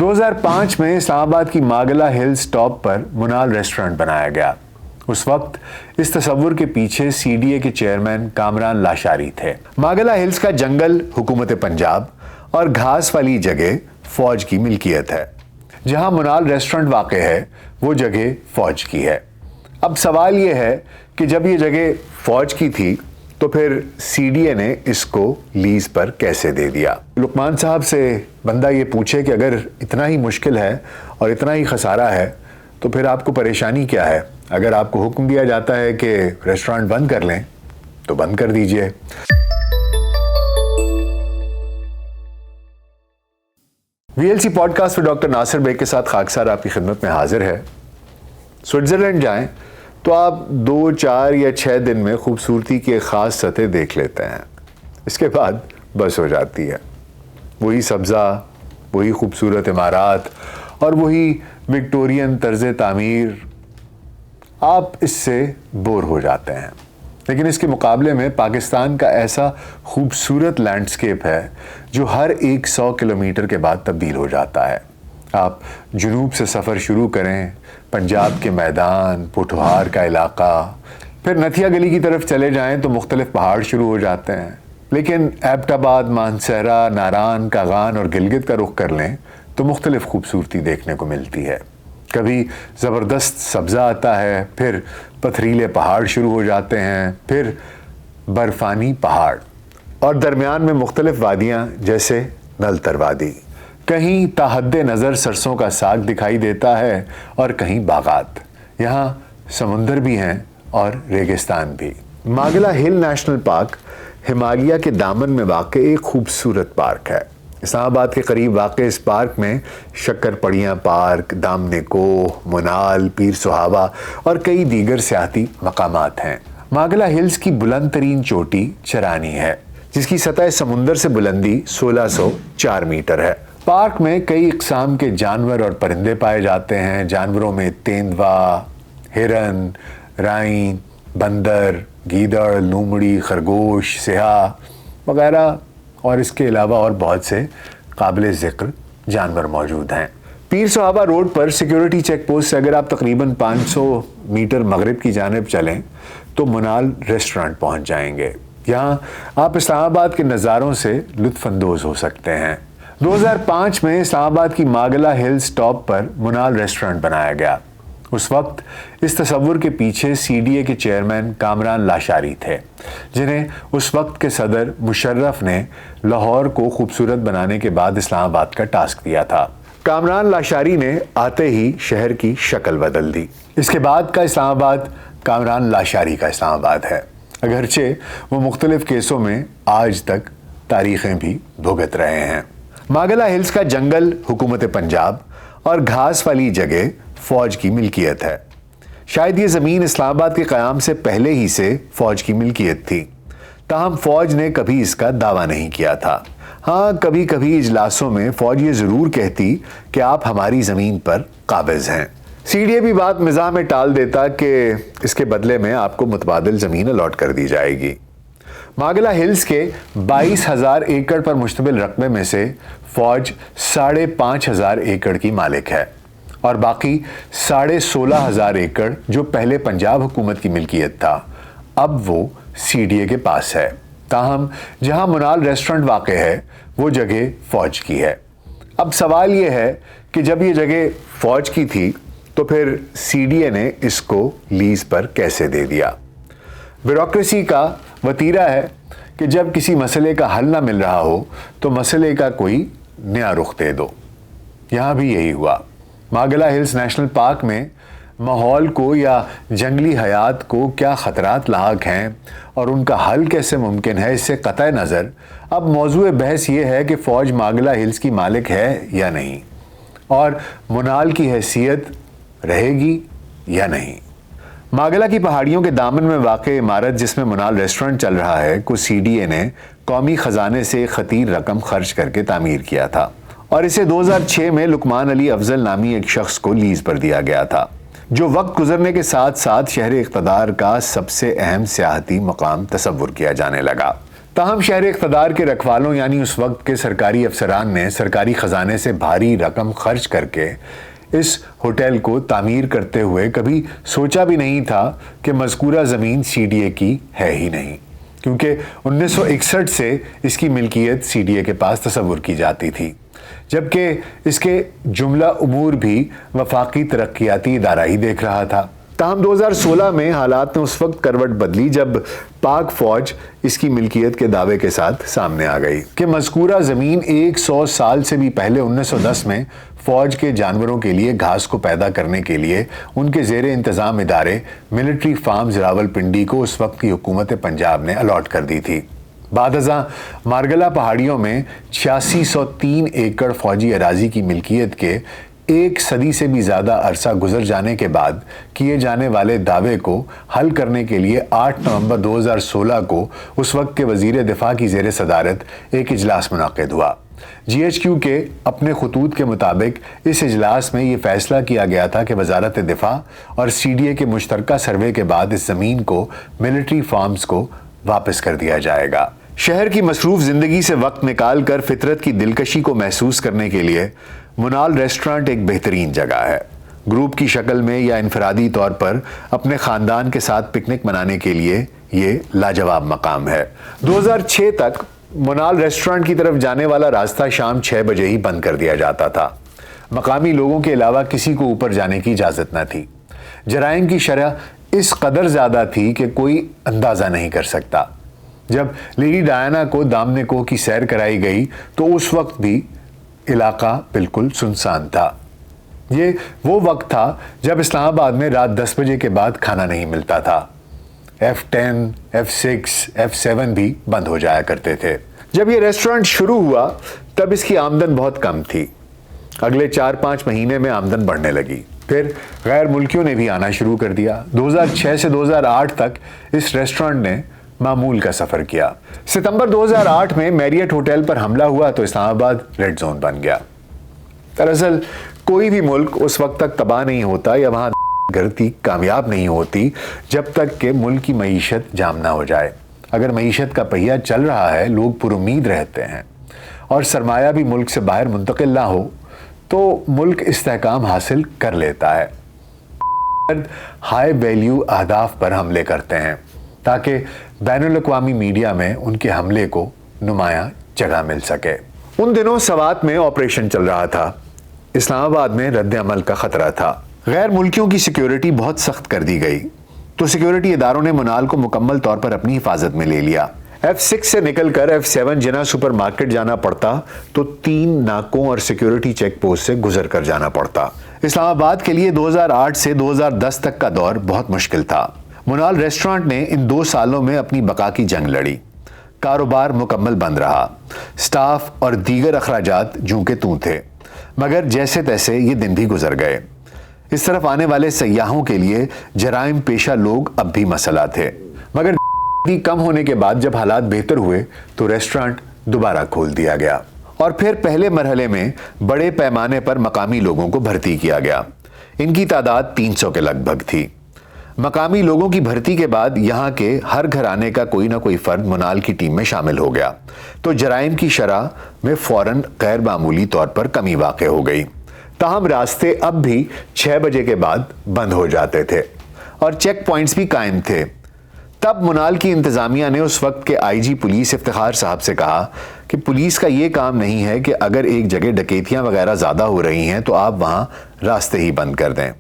2005 میں اسلام آباد کی ماگلا ہلز ٹاپ پر منال ریسٹورنٹ بنایا گیا۔ اس وقت اس تصور کے پیچھے سی ڈی اے کے چیئرمین کامران لاشاری تھے۔ ماگلا ہلز کا جنگل حکومت پنجاب اور گھاس والی جگہ فوج کی ملکیت ہے۔ جہاں منال ریسٹورنٹ واقع ہے وہ جگہ فوج کی ہے۔ اب سوال یہ ہے کہ جب یہ جگہ فوج کی تھی تو پھر سی ڈی اے نے اس کو لیز پر کیسے دے دیا؟ لقمان صاحب سے بندہ یہ پوچھے کہ اگر اتنا ہی مشکل ہے اور اتنا ہی خسارہ ہے تو پھر آپ کو پریشانی کیا ہے؟ اگر آپ کو حکم دیا جاتا ہے کہ ریسٹورانٹ بند کر لیں تو بند کر دیجئے۔ V L C podcast میں ڈاکٹر ناصر بیگ کے ساتھ خاکسار آپ کی خدمت میں حاضر ہے۔ سوئٹزرلینڈ جائیں تو آپ 2, 4 یا 6 دن میں خوبصورتی کی ایک خاص سطح دیکھ لیتے ہیں، اس کے بعد بس ہو جاتی ہے۔ وہی سبزہ، وہی خوبصورت عمارات اور وہی وکٹورین طرز تعمیر، آپ اس سے بور ہو جاتے ہیں۔ لیکن اس کے مقابلے میں پاکستان کا ایسا خوبصورت لینڈسکیپ ہے جو ہر 100 کلومیٹر کے بعد تبدیل ہو جاتا ہے۔ آپ جنوب سے سفر شروع کریں، پنجاب کے میدان، پوٹھوہار کا علاقہ، پھر نتھیا گلی کی طرف چلے جائیں تو مختلف پہاڑ شروع ہو جاتے ہیں۔ لیکن ایبٹ آباد، مانسہرہ، ناران، کاغان اور گلگت کا رخ کر لیں تو مختلف خوبصورتی دیکھنے کو ملتی ہے۔ کبھی زبردست سبزہ آتا ہے، پھر پتھریلے پہاڑ شروع ہو جاتے ہیں، پھر برفانی پہاڑ اور درمیان میں مختلف وادیاں جیسے نلتر وادی۔ کہیں تا حد نظر سرسوں کا ساگ دکھائی دیتا ہے اور کہیں باغات۔ یہاں سمندر بھی ہیں اور ریگستان بھی۔ ماگلا ہل نیشنل پارک ہمالیہ کے دامن میں واقع ایک خوبصورت پارک ہے۔ اسلام آباد کے قریب واقع اس پارک میں شکر پڑیاں پارک، دامن کوہ، منال، پیر سہاوا اور کئی دیگر سیاحتی مقامات ہیں۔ ماگلا ہلز کی بلند ترین چوٹی چرانی ہے جس کی سطح سمندر سے بلندی 1604 میٹر ہے۔ پارک میں کئی اقسام کے جانور اور پرندے پائے جاتے ہیں۔ جانوروں میں تیندوا، ہرن، رائن، بندر، گیدڑ، لومڑی، خرگوش، سیاہ وغیرہ اور اس کے علاوہ اور بہت سے قابل ذکر جانور موجود ہیں۔ پیر سہاوا روڈ پر سیکیورٹی چیک پوسٹ سے اگر آپ تقریباً 500 میٹر مغرب کی جانب چلیں تو منال ریسٹورنٹ پہنچ جائیں گے۔ یہاں آپ اسلام آباد کے نظاروں سے لطف اندوز ہو سکتے ہیں۔ 2005 میں اسلام آباد کی ماگلا ہلز ٹاپ پر منال ریسٹورنٹ بنایا گیا۔ اس وقت اس تصور کے پیچھے سی ڈی اے کے چیئرمین کامران لاشاری تھے، جنہیں اس وقت کے صدر مشرف نے لاہور کو خوبصورت بنانے کے بعد اسلام آباد کا ٹاسک دیا تھا۔ کامران لاشاری نے آتے ہی شہر کی شکل بدل دی۔ اس کے بعد کا اسلام آباد کامران لاشاری کا اسلام آباد ہے، اگرچہ وہ مختلف کیسوں میں آج تک تاریخیں بھی بھگت رہے ہیں۔ ماگلا ہلز کا جنگل حکومت پنجاب اور گھاس والی جگہ فوج کی ملکیت ہے۔ شاید یہ زمین اسلام آباد کے قیام سے پہلے ہی سے فوج کی ملکیت تھی، تاہم فوج نے کبھی اس کا دعویٰ نہیں کیا تھا۔ ہاں، کبھی کبھی اجلاسوں میں فوج یہ ضرور کہتی کہ آپ ہماری زمین پر قابض ہیں۔ سی ڈی اے بھی بات مزاح میں ٹال دیتا کہ اس کے بدلے میں آپ کو متبادل زمین الاٹ کر دی جائے گی۔ ماگلا ہلز کے 22,000 ایکڑ پر مشتمل رقبے میں سے فوج 5,500 ایکڑ کی مالک ہے اور باقی 16,500 ایکڑ جو پہلے پنجاب حکومت کی ملکیت تھا اب وہ سی ڈی اے کے پاس ہے۔ تاہم جہاں منال ریسٹورنٹ واقع ہے وہ جگہ فوج کی ہے۔ اب سوال یہ ہے کہ جب یہ جگہ فوج کی تھی تو پھر سی ڈی اے نے اس کو لیز پر کیسے دے دیا؟ بیوروکریسی کا وتیرہ ہے کہ جب کسی مسئلے کا حل نہ مل رہا ہو تو مسئلے کا کوئی نیا رخ دے دو۔ یہاں بھی یہی ہوا۔ ماگلا ہلز نیشنل پارک میں ماحول کو یا جنگلی حیات کو کیا خطرات لاحق ہیں اور ان کا حل کیسے ممکن ہے، اس سے قطع نظر اب موضوع بحث یہ ہے کہ فوج ماگلا ہلز کی مالک ہے یا نہیں اور منال کی حیثیت رہے گی یا نہیں۔ ماگلا کی پہاڑیوں کے دامن میں واقع عمارت جس میں منال ریسٹورنٹ چل رہا ہے کو سی ڈی اے نے قومی خزانے سے خطیر رقم خرچ کر کے تعمیر کیا تھا اور اسے 2006 میں لقمان علی افضل نامی ایک شخص کو لیز پر دیا گیا تھا، جو وقت گزرنے کے ساتھ ساتھ شہر اقتدار کا سب سے اہم سیاحتی مقام تصور کیا جانے لگا۔ تاہم شہر اقتدار کے رکھوالوں یعنی اس وقت کے سرکاری افسران نے سرکاری خزانے سے بھاری رقم خرچ کر کے اس ہوٹل کو تعمیر کرتے ہوئے کبھی سوچا بھی نہیں تھا کہ مذکورہ زمین سی ڈی اے کی ہے ہی نہیں، کیونکہ 1961 سے اس کی ملکیت سی ڈی اے کے پاس تصور کی جاتی تھی، جبکہ اس کے جملہ امور بھی وفاقی ترقیاتی ادارہ ہی دیکھ رہا تھا۔ تاہم 2016 میں حالات نے اس وقت کروٹ بدلی جب پاک فوج اس کی ملکیت کے دعوے کے ساتھ سامنے آ گئی کہ مذکورہ زمین 100 سال سے بھی پہلے 1910 میں فوج کے جانوروں کے لیے گھاس کو پیدا کرنے کے لیے ان کے زیر انتظام ادارے ملٹری فارمز راولپنڈی کو اس وقت کی حکومت پنجاب نے الاٹ کر دی تھی۔ بعد ازاں مارگلہ پہاڑیوں میں 8603 ایکڑ فوجی اراضی کی ملکیت کے 1 صدی سے بھی زیادہ عرصہ گزر جانے کے بعد کیے جانے والے دعوے کو حل کرنے کے لیے 8 نومبر 2016 کو اس وقت کے وزیر دفاع کی زیر صدارت ایک اجلاس منعقد ہوا۔ جی ایچ کیو کے اپنے خطوط کے مطابق اس اجلاس میں یہ فیصلہ کیا گیا تھا کہ وزارت دفاع اور سی ڈی اے کے مشترکہ سروے کے بعد اس زمین کو ملٹری فارمز کو واپس کر دیا جائے گا۔ شہر کی مصروف زندگی سے وقت نکال کر فطرت کی دلکشی کو محسوس کرنے کے لیے منال ریسٹورانٹ ایک بہترین جگہ ہے۔ گروپ کی شکل میں یا انفرادی طور پر اپنے خاندان کے ساتھ پکنک منانے کے لیے یہ لاجواب مقام ہے۔ 2006 تک منال ریسٹورانٹ کی طرف جانے والا راستہ شام 6 بجے ہی بند کر دیا جاتا تھا۔ مقامی لوگوں کے علاوہ کسی کو اوپر جانے کی اجازت نہ تھی۔ جرائم کی شرح اس قدر زیادہ تھی کہ کوئی اندازہ نہیں کر سکتا۔ جب لیڈی ڈائنا کو دامنے کوہ کی سیر کرائی گئی تو اس وقت بھی علاقہ بالکل سنسان تھا۔ یہ وہ وقت تھا جب اسلام آباد میں رات 10 بجے کے بعد کھانا نہیں ملتا تھا۔ F10، F6، F7 بھی بند ہو جایا کرتے تھے۔ جب یہ ریسٹورانٹ شروع ہوا تب اس کی آمدن بہت کم تھی۔ اگلے 4-5 مہینے میں آمدن بڑھنے لگی، پھر غیر ملکیوں نے بھی آنا شروع کر دیا۔ 2006 سے 2008 تک اس ریسٹورانٹ نے معمول کا سفر کیا۔ ستمبر 2008 میں میریٹ ہوٹل پر حملہ ہوا تو اسلام آباد ریڈ زون بن گیا۔ دراصل کوئی بھی ملک اس وقت تک تباہ نہیں ہوتا یا وہاں گردی کامیاب نہیں ہوتی جب تک کہ ملک کی معیشت جام نہ ہو جائے۔ اگر معیشت کا پہیہ چل رہا ہے، لوگ پر امید رہتے ہیں اور سرمایہ بھی ملک سے باہر منتقل نہ ہو تو ملک استحکام حاصل کر لیتا ہے۔ ہائی ویلیو اہداف پر حملے کرتے ہیں تاکہ بین الاقوامی میڈیا میں ان کے حملے کو نمایاں جگہ مل سکے۔ ان دنوں سوات میں آپریشن چل رہا تھا۔ اسلام آباد میں رد عمل کا خطرہ تھا۔ غیر ملکیوں کی سیکیورٹی بہت سخت کر دی گئی تو سیکیورٹی اداروں نے منال کو مکمل طور پر اپنی حفاظت میں لے لیا۔ F6 سے نکل کر F7 جنا سپر مارکیٹ جانا پڑتا تو 3 ناکوں اور سیکیورٹی چیک پوسٹ سے گزر کر جانا پڑتا۔ اسلام آباد کے لیے 2008 سے 2010 تک کا دور بہت مشکل تھا۔ منال ریسٹورانٹ نے ان 2 سالوں میں اپنی بقا کی جنگ لڑی۔ کاروبار مکمل بند رہا، سٹاف اور دیگر اخراجات جوں کے توں تھے، مگر جیسے تیسے یہ دن بھی گزر گئے۔ اس طرف آنے والے سیاحوں کے لیے جرائم پیشہ لوگ اب بھی مسئلہ تھے، مگر کم ہونے کے بعد جب حالات بہتر ہوئے تو ریسٹورانٹ دوبارہ کھول دیا گیا اور پھر پہلے مرحلے میں بڑے پیمانے پر مقامی لوگوں کو بھرتی کیا گیا۔ ان کی تعداد 300 کے لگ بھگ تھی۔ مقامی لوگوں کی بھرتی کے بعد یہاں کے ہر گھرانے کا کوئی نہ کوئی فرد منال کی ٹیم میں شامل ہو گیا تو جرائم کی شرح میں فوراً غیر معمولی طور پر کمی واقع ہو گئی۔ تاہم راستے اب بھی 6 بجے کے بعد بند ہو جاتے تھے اور چیک پوائنٹس بھی قائم تھے۔ تب منال کی انتظامیہ نے اس وقت کے آئی جی پولیس افتخار صاحب سے کہا کہ پولیس کا یہ کام نہیں ہے کہ اگر ایک جگہ ڈکیتیاں وغیرہ زیادہ ہو رہی ہیں تو آپ وہاں راستے ہی بند کر دیں۔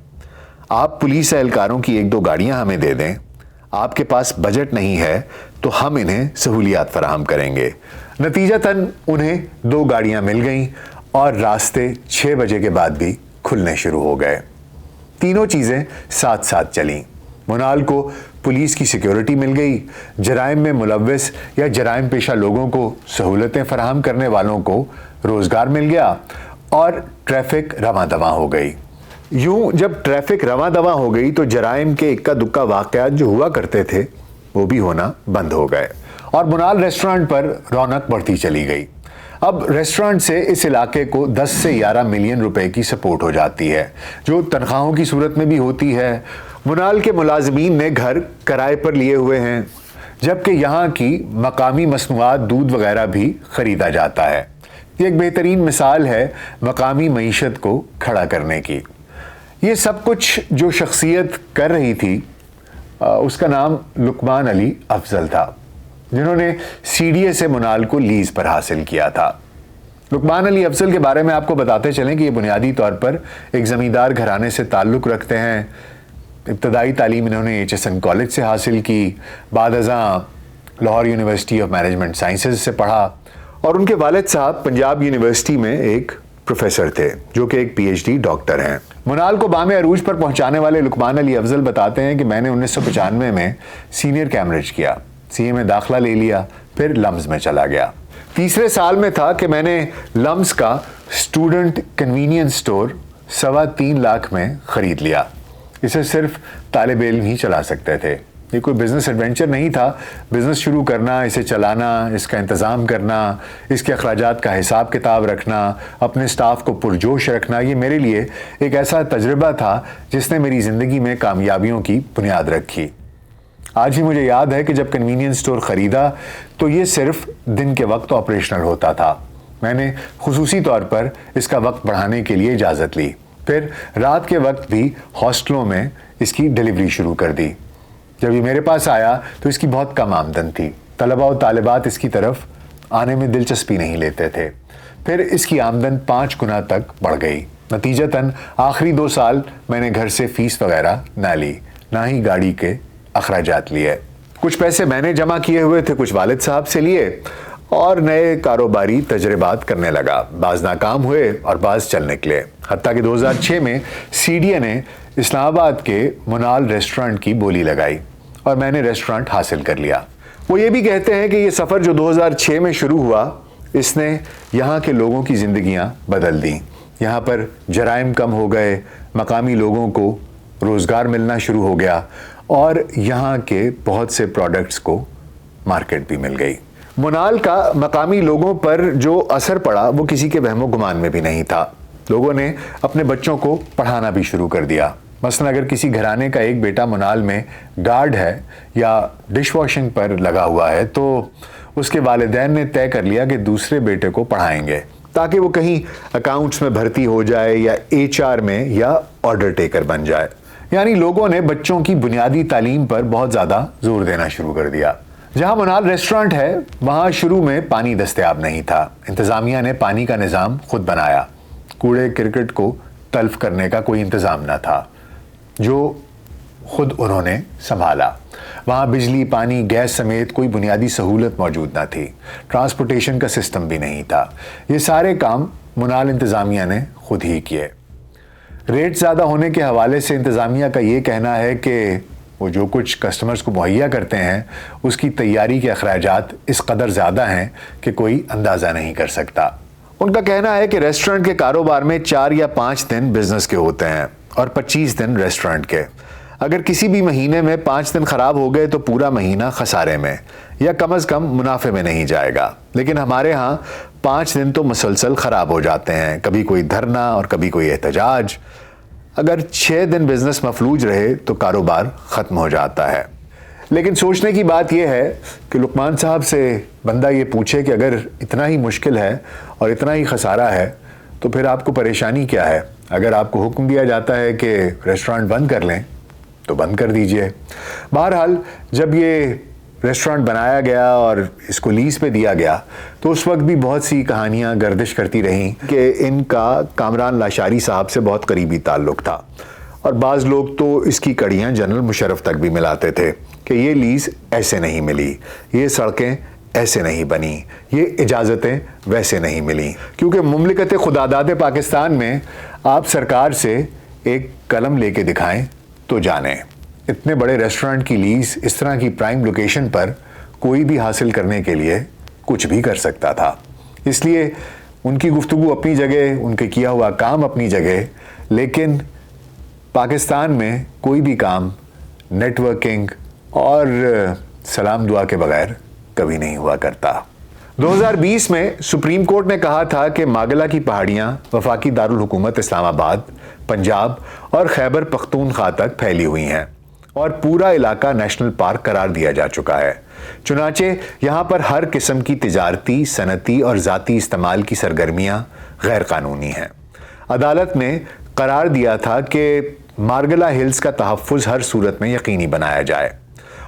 آپ پولیس اہلکاروں کی 1-2 گاڑیاں ہمیں دے دیں، آپ کے پاس بجٹ نہیں ہے تو ہم انہیں سہولیات فراہم کریں گے۔ نتیجتاً انہیں 2 گاڑیاں مل گئیں اور راستے 6 بجے کے بعد بھی کھلنے شروع ہو گئے۔ تینوں چیزیں ساتھ ساتھ چلیں۔ منال کو پولیس کی سیکیورٹی مل گئی، جرائم میں ملوث یا جرائم پیشہ لوگوں کو سہولتیں فراہم کرنے والوں کو روزگار مل گیا اور ٹریفک رواں دواں ہو گئی۔ یوں جب ٹریفک رواں دواں ہو گئی تو جرائم کے اکا دکا واقعات جو ہوا کرتے تھے وہ بھی ہونا بند ہو گئے اور منال ریسٹورانٹ پر رونق بڑھتی چلی گئی۔ اب ریسٹورانٹ سے اس علاقے کو 10 سے 11 ملین روپے کی سپورٹ ہو جاتی ہے جو تنخواہوں کی صورت میں بھی ہوتی ہے۔ منال کے ملازمین نے گھر کرائے پر لیے ہوئے ہیں، جبکہ یہاں کی مقامی مصنوعات دودھ وغیرہ بھی خریدا جاتا ہے۔ یہ ایک بہترین مثال ہے مقامی معیشت کو کھڑا کرنے کی۔ یہ سب کچھ جو شخصیت کر رہی تھی اس کا نام لقمان علی افضل تھا، جنہوں نے سی ڈی اے سے منال کو لیز پر حاصل کیا تھا۔ لقمان علی افضل کے بارے میں آپ کو بتاتے چلیں کہ یہ بنیادی طور پر ایک زمیندار گھرانے سے تعلق رکھتے ہیں۔ ابتدائی تعلیم انہوں نے ایچ ایس این کالج سے حاصل کی، بعد ازاں Lahore university of management sciences سے پڑھا، اور ان کے والد صاحب پنجاب یونیورسٹی میں ایک پروفیسر تھے جو کہ ایک پی ایچ ڈی ڈاکٹر ہیں۔ منال کو بام عروج پر پہنچانے والے لقمان علی افضل بتاتے ہیں کہ میں نے 1995 میں سینئر کیمبرج کیا، سی اے میں داخلہ لے لیا، پھر لمز میں چلا گیا۔ تیسرے سال میں تھا کہ میں نے لمز کا اسٹوڈنٹ کنوینئنس اسٹور 3.25 لاکھ میں خرید لیا۔ اسے صرف طالب علم ہی چلا سکتے تھے، یہ کوئی بزنس ایڈونچر نہیں تھا۔ بزنس شروع کرنا، اسے چلانا، اس کا انتظام کرنا، اس کے اخراجات کا حساب کتاب رکھنا، اپنے سٹاف کو پرجوش رکھنا، یہ میرے لیے ایک ایسا تجربہ تھا جس نے میری زندگی میں کامیابیوں کی بنیاد رکھی۔ آج ہی مجھے یاد ہے کہ جب کنوینئنس اسٹور خریدا تو یہ صرف دن کے وقت آپریشنل ہوتا تھا۔ میں نے خصوصی طور پر اس کا وقت بڑھانے کے لیے اجازت لی، پھر رات کے وقت بھی ہاسٹلوں میں اس کی ڈیلیوری شروع کر دی۔ جب یہ میرے پاس آیا تو اس کی بہت کم آمدن تھی، طلباء و طالبات اس کی طرف آنے میں دلچسپی نہیں لیتے تھے۔ پھر اس کی آمدن 5 گنا تک بڑھ گئی۔ نتیجتاً آخری 2 سال میں نے گھر سے فیس وغیرہ نہ لی، نہ ہی گاڑی کے اخراجات لیے۔ کچھ پیسے میں نے جمع کیے ہوئے تھے، کچھ والد صاحب سے لیے، اور نئے کاروباری تجربات کرنے لگا۔ بعض ناکام ہوئے اور بعض چل نکلے، حتیٰ کہ 2006 میں سی ڈی اے نے اسلام آباد کے منال ریسٹورنٹ کی بولی لگائی اور میں نے ریسٹورنٹ حاصل کر لیا۔ وہ یہ بھی کہتے ہیں کہ یہ سفر جو 2006 میں شروع ہوا، اس نے یہاں کے لوگوں کی زندگیاں بدل دیں۔ یہاں پر جرائم کم ہو گئے، مقامی لوگوں کو روزگار ملنا شروع ہو گیا، اور یہاں کے بہت سے پروڈکٹس کو مارکیٹ بھی مل گئی۔ منال کا مقامی لوگوں پر جو اثر پڑا وہ کسی کے وہم و گمان میں بھی نہیں تھا۔ لوگوں نے اپنے بچوں کو پڑھانا بھی شروع کر دیا۔ مثلا اگر کسی گھرانے کا ایک بیٹا منال میں گارڈ ہے یا ڈش واشنگ پر لگا ہوا ہے تو اس کے والدین نے طے کر لیا کہ دوسرے بیٹے کو پڑھائیں گے تاکہ وہ کہیں اکاؤنٹس میں بھرتی ہو جائے یا ایچ آر میں یا آرڈر ٹیکر بن جائے۔ یعنی لوگوں نے بچوں کی بنیادی تعلیم پر بہت زیادہ زور دینا شروع کر دیا۔ جہاں منال ریسٹورنٹ ہے وہاں شروع میں پانی دستیاب نہیں تھا۔ انتظامیہ نے پانی کا نظام خود بنایا۔ کوڑے کرکٹ کو تلف کرنے کا کوئی انتظام نہ تھا جو خود انہوں نے سنبھالا۔ وہاں بجلی، پانی، گیس سمیت کوئی بنیادی سہولت موجود نہ تھی۔ ٹرانسپورٹیشن کا سسٹم بھی نہیں تھا۔ یہ سارے کام منال انتظامیہ نے خود ہی کیے۔ ریٹ زیادہ ہونے کے حوالے سے انتظامیہ کا یہ کہنا ہے کہ وہ جو کچھ کسٹمرز کو مہیا کرتے ہیں اس کی تیاری کے اخراجات اس قدر زیادہ ہیں کہ کوئی اندازہ نہیں کر سکتا۔ ان کا کہنا ہے کہ ریسٹورنٹ کے کاروبار میں 4 یا 5 دن بزنس کے ہوتے ہیں اور 25 دن ریسٹورنٹ کے۔ اگر کسی بھی مہینے میں 5 دن خراب ہو گئے تو پورا مہینہ خسارے میں یا کم از کم منافع میں نہیں جائے گا، لیکن ہمارے ہاں 5 دن تو مسلسل خراب ہو جاتے ہیں، کبھی کوئی دھرنا اور کبھی کوئی احتجاج۔ اگر 6 دن بزنس مفلوج رہے تو کاروبار ختم ہو جاتا ہے۔ لیکن سوچنے کی بات یہ ہے کہ لقمان صاحب سے بندہ یہ پوچھے کہ اگر اتنا ہی مشکل ہے اور اتنا ہی خسارہ ہے تو پھر آپ کو پریشانی کیا ہے؟ اگر آپ کو حکم دیا جاتا ہے کہ ریسٹورنٹ بند کر لیں تو بند کر دیجئے۔ بہرحال جب یہ ریسٹورنٹ بنایا گیا اور اس کو لیز پہ دیا گیا تو اس وقت بھی بہت سی کہانیاں گردش کرتی رہیں کہ ان کا کامران لاشاری صاحب سے بہت قریبی تعلق تھا، اور بعض لوگ تو اس کی کڑیاں جنرل مشرف تک بھی ملاتے تھے کہ یہ لیز ایسے نہیں ملی، یہ سڑکیں ایسے نہیں بنی، یہ اجازتیں ویسے نہیں ملی، کیونکہ مملکت خداداد پاکستان میں آپ سرکار سے ایک قلم لے کے دکھائیں تو جانیں۔ اتنے بڑے ریسٹورنٹ کی لیز اس طرح کی پرائم لوکیشن پر کوئی بھی حاصل کرنے کے لیے کچھ بھی کر سکتا تھا۔ اس لیے ان کی گفتگو اپنی جگہ، ان کے کیا ہوا کام اپنی جگہ، لیکن پاکستان میں کوئی بھی کام نیٹ ورکنگ اور سلام دعا کے بغیر کبھی نہیں ہوا کرتا۔ 2020 میں سپریم کورٹ نے کہا تھا کہ ماگلا کی پہاڑیاں وفاقی دارالحکومت اسلام آباد، پنجاب اور خیبر پختونخوا تک پھیلی ہوئی ہیں، اور پورا علاقہ نیشنل پارک قرار دیا جا چکا ہے۔ چنانچہ یہاں پر ہر قسم کی تجارتی، صنعتی اور ذاتی استعمال کی سرگرمیاں غیر قانونی ہیں۔ عدالت نے قرار دیا تھا کہ مارگلہ ہلز کا تحفظ ہر صورت میں یقینی بنایا جائے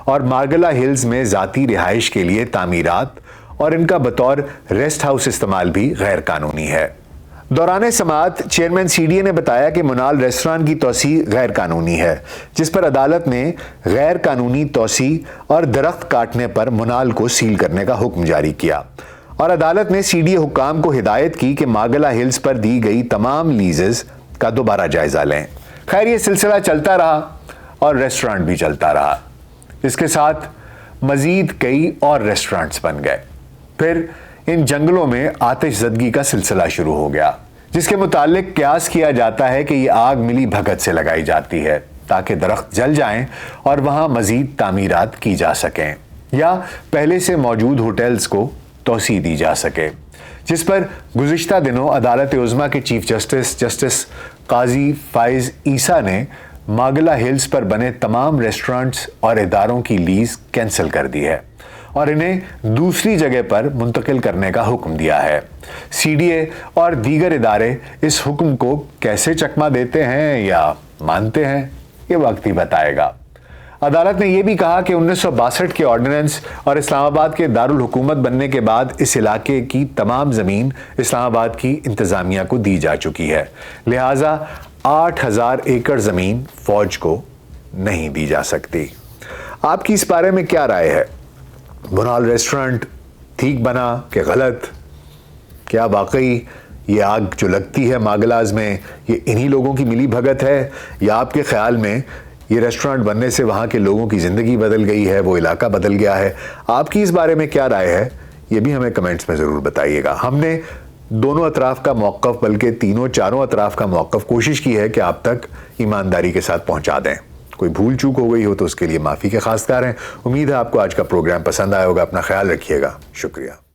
اور مارگلہ ہلز میں ذاتی رہائش کے لیے تعمیرات اور ان کا بطور ریسٹ ہاؤس استعمال بھی غیر قانونی ہے۔ دوران سماعت چیئرمین سی ڈی اے نے بتایا کہ منال ریسٹوران کی توسیع غیر قانونی ہے، جس پر عدالت نے غیر قانونی توسیع اور درخت کاٹنے پر منال کو سیل کرنے کا حکم جاری کیا، اور عدالت نے سی ڈی اے حکام کو ہدایت کی کہ مارگلہ ہلز پر دی گئی تمام لیزز کا دوبارہ جائزہ لیں۔ خیر، یہ سلسلہ چلتا رہا اور ریسٹورانٹ بھی چلتا رہا۔ اس کے ساتھ مزید کئی اور ریسٹورانٹس بن گئے۔ پھر ان جنگلوں میں آتش زدگی کا سلسلہ شروع ہو گیا، جس کے متعلق قیاس کیا جاتا ہے کہ یہ آگ ملی بھگت سے لگائی جاتی ہے تاکہ درخت جل جائیں اور وہاں مزید تعمیرات کی جا سکیں یا پہلے سے موجود ہوٹلز کو توسیع دی جا سکے، جس پر گزشتہ دنوں عدالت عظمیٰ کے چیف جسٹس قاضی فائز عیسیٰ نے مارگلہ ہلز پر بنے تمام ریسٹورانٹس اور اداروں کی لیز کینسل کر دی ہے اور انہیں دوسری جگہ پر منتقل کرنے کا حکم دیا ہے۔ سی ڈی اے اور دیگر ادارے اس حکم کو کیسے چکمہ دیتے ہیں یا مانتے ہیں، یہ وقت ہی بتائے گا۔ عدالت نے یہ بھی کہا کہ 1962 کے آرڈیننس اور اسلام آباد کے دارالحکومت بننے کے بعد اس علاقے کی تمام زمین اسلام آباد کی انتظامیہ کو دی جا چکی ہے، لہٰذا 8000 ایکڑ زمین فوج کو نہیں دی جا سکتی۔ آپ کی اس بارے میں کیا رائے ہے؟ منال ریسٹورانٹ ٹھیک بنا کہ غلط؟ کیا واقعی یہ آگ جو لگتی ہے ماگلاز میں یہ انہی لوگوں کی ملی بھگت ہے، یا آپ کے خیال میں یہ ریسٹورانٹ بننے سے وہاں کے لوگوں کی زندگی بدل گئی ہے، وہ علاقہ بدل گیا ہے؟ آپ کی اس بارے میں کیا رائے ہے؟ یہ بھی ہمیں کمنٹس میں ضرور بتائیے گا۔ ہم نے دونوں اطراف کا موقف، بلکہ تینوں چاروں اطراف کا موقف کوشش کی ہے کہ آپ تک ایمانداری کے ساتھ پہنچا دیں۔ کوئی بھول چوک ہو گئی ہو تو اس کے لیے معافی کے خواستگار ہیں۔ امید ہے آپ کو آج کا پروگرام پسند آیا ہوگا۔ اپنا خیال رکھیے گا۔ شکریہ۔